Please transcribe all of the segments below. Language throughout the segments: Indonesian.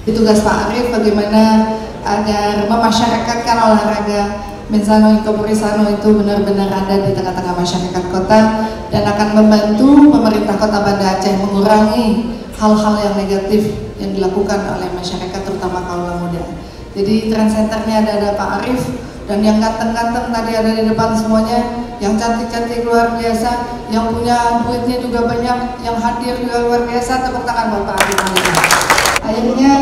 Tugas Pak Arief bagaimana agar memasyarakatkan olahraga Menzano Incorporisano itu benar-benar ada di tengah-tengah masyarakat kota dan akan membantu pemerintah Kota Banda Aceh mengurangi hal-hal yang negatif yang dilakukan oleh masyarakat terutama kaum muda. Jadi trend centernya ada Pak Arief dan yang ganteng-ganteng tadi ada di depan semuanya, yang cantik-cantik luar biasa, yang punya duitnya juga banyak, yang hadir juga luar biasa. Tepuk tangan Bapak Arief. Akhirnya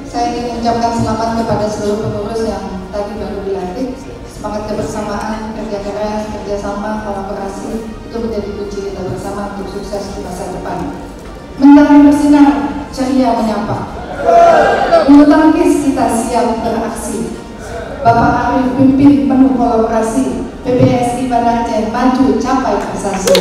saya ingin mengucapkan selamat kepada seluruh pengurus yang tadi baru dilantik. Semangat kebersamaan, kerja keras, kerjasama, kolaborasi itu menjadi kunci kita bersama untuk sukses di masa depan. Mentari bersinar, ceria menyapa. Bulu tangkis kita siap beraksi. Bapak Arief pimpin penuh kolaborasi. PBSI Banda Aceh maju capai prestasi.